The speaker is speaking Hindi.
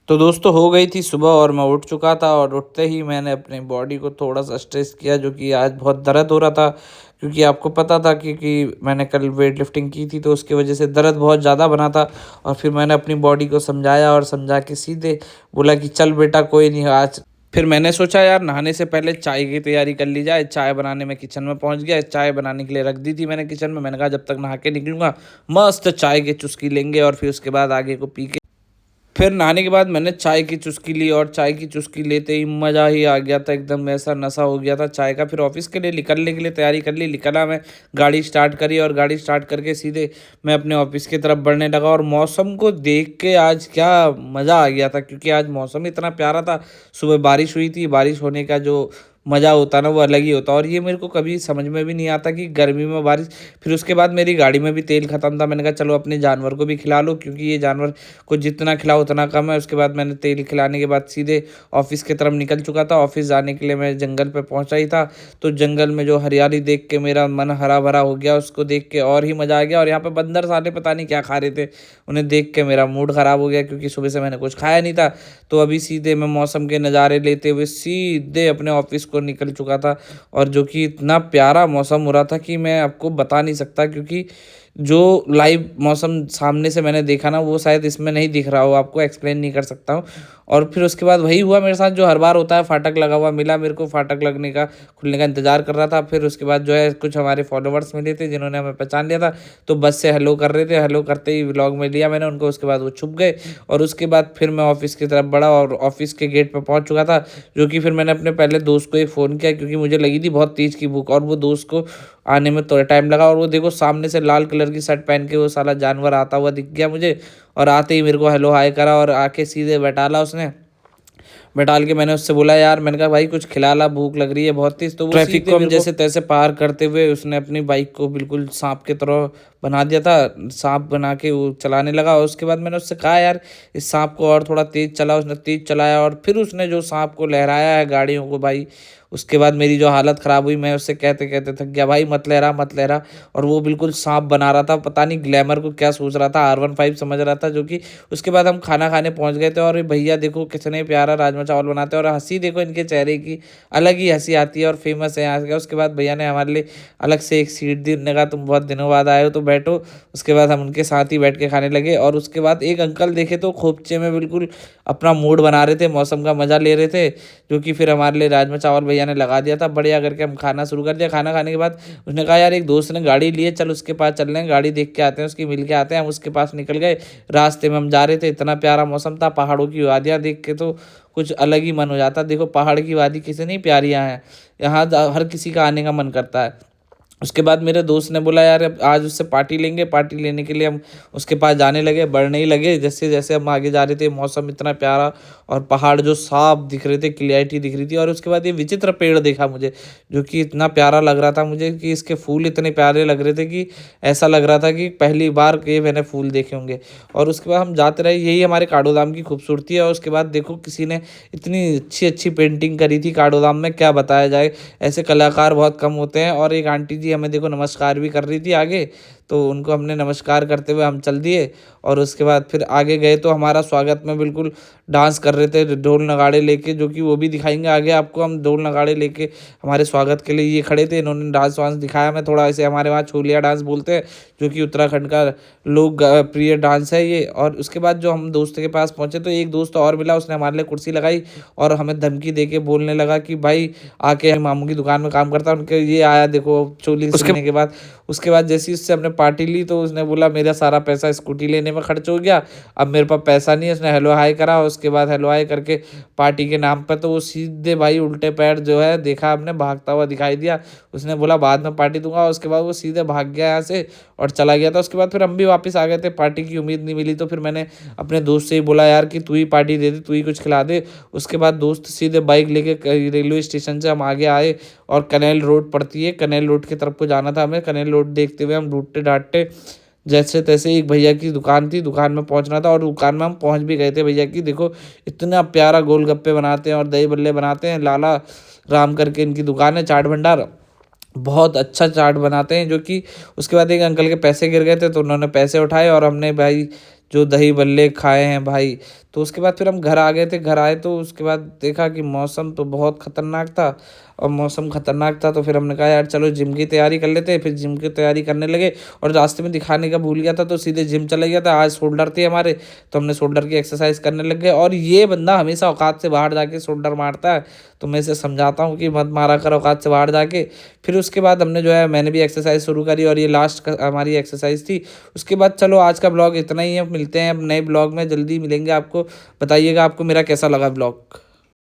तो दोस्तों हो गई थी सुबह और मैं उठ चुका था और उठते ही मैंने अपनी बॉडी को थोड़ा-सा स्ट्रेच किया जो कि आज बहुत दर्द हो रहा था। क्योंकि आपको पता था क्योंकि मैंने कल वेट लिफ्टिंग की थी तो उसकी वज़ह से दर्द बहुत ज़्यादा बना था। और फिर मैंने अपनी बॉडी को समझाया और समझा के सीधे बोला कि चल बेटा कोई नहीं आज। फिर मैंने सोचा यार नहाने से पहले चाय की तैयारी कर ली जाए। चाय बनाने मैं किचन में पहुँच गया। चाय बनाने के लिए रख दी थी मैंने किचन में। मैंने कहा जब तक नहा के निकलूँगा मस्त चाय की चुस्की लेंगे और फिर उसके बाद आगे को पी के फिर नहाने के बाद मैंने चाय की चुस्की ली और चाय की चुस्की लेते ही मज़ा ही आ गया था, एकदम ऐसा नशा हो गया था चाय का। फिर ऑफ़िस के लिए निकलने के लिए तैयारी कर ली, निकला मैं, गाड़ी स्टार्ट करी और गाड़ी स्टार्ट करके सीधे मैं अपने ऑफ़िस की तरफ बढ़ने लगा। और मौसम को देख के आज क्या मज़ा आ गया था क्योंकि आज मौसम इतना प्यारा था। सुबह बारिश हुई थी, बारिश होने का जो मज़ा होता है ना वो अलग ही होता है। और ये मेरे को कभी समझ में भी नहीं आता कि गर्मी में बारिश। फिर उसके बाद मेरी गाड़ी में भी तेल ख़त्म था। मैंने कहा चलो अपने जानवर को भी खिला लो क्योंकि ये जानवर को जितना खिलाओ उतना कम है। उसके बाद मैंने तेल खिलाने के बाद सीधे ऑफ़िस की तरफ निकल चुका था। ऑफ़िस जाने के लिए मैं जंगल पे पहुँचा ही था, तो जंगल में जो हरियाली देख के मेरा मन हरा-भरा हो गया, उसको देख के और ही मज़ा आ गया। और यहाँ पे बंदर साले पता नहीं क्या खा रहे थे, उन्हें देख के मेरा मूड ख़राब हो गया क्योंकि सुबह से मैंने कुछ खाया नहीं था। तो अभी सीधे मैं मौसम के नज़ारे लेते हुए सीधे अपने ऑफ़िस को निकल चुका था। और जो कि इतना प्यारा मौसम हो रहा था कि मैं आपको बता नहीं सकता क्योंकि जो लाइव मौसम सामने से मैंने देखा ना वो शायद इसमें नहीं दिख रहा हो, आपको एक्सप्लेन नहीं कर सकता हूँ। और फिर उसके बाद वही हुआ मेरे साथ जो हर बार होता है, फाटक लगा हुआ मिला मेरे को, फाटक लगने का खुलने का इंतज़ार कर रहा था। फिर उसके बाद जो है कुछ हमारे फॉलोवर्स मिले थे जिन्होंने हमें पहचान लिया था, तो बस से हेलो कर रहे थे। हेलो करते ही व्लॉग में लिया मैंने उनको, उसके बाद वो छुप गए। और उसके बाद फिर मैं ऑफ़िस की तरफ बढ़ा और ऑफ़िस के गेट पे पहुँच चुका था। जो कि फिर मैंने अपने पहले दोस्त को एक फ़ोन किया क्योंकि मुझे लगी थी बहुत तेज़ की भूख और वो दोस्त को आने में थोड़ा टाइम लगा। और वो देखो सामने से लाल कलर की शर्ट पहन के वो साला जानवर आता हुआ दिख गया मुझे। और आते ही मेरे को हेलो हाय करा और आके सीधे बैठाला उसने। बैठाल के मैंने उससे बोला यार, मैंने कहा भाई कुछ खिला ला, भूख लग रही है बहुत तेज़। तो वो ट्रैफिक को हम जैसे तैसे पार करते हुए उसने अपनी बाइक को बिल्कुल सांप की तरह बना दिया था। सांप बना के वो चलाने लगा और उसके बाद मैंने उससे कहा यार इस सांप को और थोड़ा तेज़ चला। उसने तेज़ चलाया और फिर उसने जो सांप को लहराया है गाड़ियों को भाई, उसके बाद मेरी जो हालत ख़राब हुई, मैं उससे कहते-कहते थक गया, भाई मत लहरा मत लहरा। और वो बिल्कुल साँप बना रहा था, पता नहीं ग्लैमर को क्या सोच रहा था, R15 समझ रहा था। जो कि उसके बाद हम खाना खाने पहुँच गए थे और ये भैया देखो कितने प्यारा राजमा चावल बनाते हैं और हँसी देखो इनके चेहरे की, अलग ही हँसी आती है और फ़ेमस है यहाँ का। उसके बाद भैया ने हमारे लिए अलग से एक सीट दी, उन्होंने कहा तुम बहुत दिनों बाद आए हो तो बैठो। उसके बाद हम उनके साथ ही बैठ के खाने लगे और उसके बाद एक अंकल देखे तो खोपचे में बिल्कुल अपना मूड बना रहे थे, मौसम का मज़ा ले रहे थे। जो कि फिर हमारे लिए राजमा चावल भैया ने लगा दिया था बढ़िया करके। हम खाना शुरू कर दिया। खाना खाने के बाद उसने कहा यार एक दोस्त ने गाड़ी ली है, चल उसके पास चल रहे हैं, गाड़ी देख के आते हैं, उसकी मिल के आते हैं। हम उसके पास निकल गए। रास्ते में हम जा रहे थे, इतना प्यारा मौसम था, पहाड़ों की वादियाँ देख के तो कुछ अलग ही मन हो जाता। देखो पहाड़ की वादी किसे नहीं प्यारी यहाँ है, यहाँ हर किसी का आने का मन करता है। उसके बाद मेरे दोस्त ने बोला यार अब आज उससे पार्टी लेंगे। पार्टी लेने के लिए हम उसके पास जाने लगे, बढ़ने ही लगे। जैसे जैसे हम आगे जा रहे थे मौसम इतना प्यारा और पहाड़ जो साफ दिख रहे थे, क्लियरिटी दिख रही थी। और उसके बाद ये विचित्र पेड़ देखा मुझे, जो कि इतना प्यारा लग रहा था मुझे कि इसके फूल इतने प्यारे लग रहे थे कि ऐसा लग रहा था कि पहली बार के मैंने फूल देखे होंगे। और उसके बाद हम जाते रहे, यही हमारे काठगोदाम की खूबसूरती है। और उसके बाद देखो किसी ने इतनी अच्छी अच्छी पेंटिंग करी थी काठगोदाम में, क्या बताया जाए, ऐसे कलाकार बहुत कम होते हैं। और एक आंटी जी हमें देखो नमस्कार भी कर रही थी आगे, तो उनको हमने नमस्कार करते हुए हम चल दिए। और उसके बाद फिर आगे गए तो हमारा स्वागत में बिल्कुल डांस कर रहे थे ढोल नगाड़े लेके, जो कि वो भी दिखाएंगे आगे आपको। हम ढोल नगाड़े लेके हमारे स्वागत के लिए ये खड़े थे, इन्होंने डांस वांस दिखाया। मैं थोड़ा ऐसे, हमारे वहाँ छोलिया डांस बोलते हैं, जो कि उत्तराखंड का लोक प्रिय डांस है ये। और उसके बाद जो हम दोस्त के पास पहुँचे तो एक दोस्त और मिला, उसने हमारे लिए कुर्सी लगाई और हमें धमकी दे के बोलने लगा कि भाई आके मामू की दुकान में काम करता है, उनके ये आया देखो चोली सुनने के बाद। उसके बाद जैसे ही उससे हमने पार्टी ली तो उसने बोला मेरा सारा पैसा स्कूटी लेने में खर्च हो गया, अब मेरे पास पैसा नहीं है। उसने हेलो हाय करा, उसके बाद हेलो हाय करके पार्टी के नाम पर तो वो सीधे भाई उल्टे पैर जो है देखा हमने भागता हुआ दिखाई दिया। उसने बोला बाद में पार्टी दूंगा, उसके बाद वो सीधे भाग गया यहाँ से और चला गया था। उसके बाद फिर हम भी वापस आ गए थे, पार्टी की उम्मीद नहीं मिली तो फिर मैंने अपने दोस्त से ही बोला यार कि तू ही पार्टी दे दे, तू ही कुछ खिला दे। उसके बाद दोस्त सीधे बाइक लेके रेलवे स्टेशन से हम आगे आए और कनेल रोड पड़ती है, कनेल रोड की तरफ को जाना था हमें। कनेल रोड देखते हुए हम ढूंढते ढांढते जैसे तैसे एक भैया की दुकान थी, दुकान में पहुंचना था और दुकान में हम पहुंच भी गए थे। भैया की देखो इतना प्यारा गोलगप्पे बनाते हैं और दही बल्ले बनाते हैं, लाला राम करके इनकी दुकान है, चाट भंडार। बहुत अच्छा चाट बनाते हैं। जो कि उसके बाद एक अंकल के पैसे गिर गए थे तो उन्होंने पैसे उठाए और हमने भाई जो दही बल्ले खाए हैं भाई। तो उसके बाद फिर हम घर आ गए थे, घर आए तो उसके बाद देखा कि मौसम तो बहुत ख़तरनाक था। और मौसम ख़तरनाक था तो फिर हमने कहा यार चलो जिम की तैयारी कर लेते हैं। फिर जिम की तैयारी करने लगे और रास्ते में दिखाने का भूल गया था तो सीधे जिम चला गया था। आज शोल्डर थे हमारे, तो हमने शोल्डर की एक्सरसाइज करने लग गए। और ये बंदा हमेशा औकात से बाहर जाके शोल्डर मारता है, तो मैं इसे समझाता हूँ कि मत मारा कर औकात से बाहर जाके। फिर उसके बाद हमने जो है मैंने भी एक्सरसाइज शुरू करी और ये लास्ट हमारी एक्सरसाइज थी। उसके बाद चलो आज का ब्लॉग इतना ही है, मिलते हैं अब नए ब्लॉग में, जल्दी मिलेंगे आपको। बताइएगा आपको मेरा कैसा लगा ब्लॉग।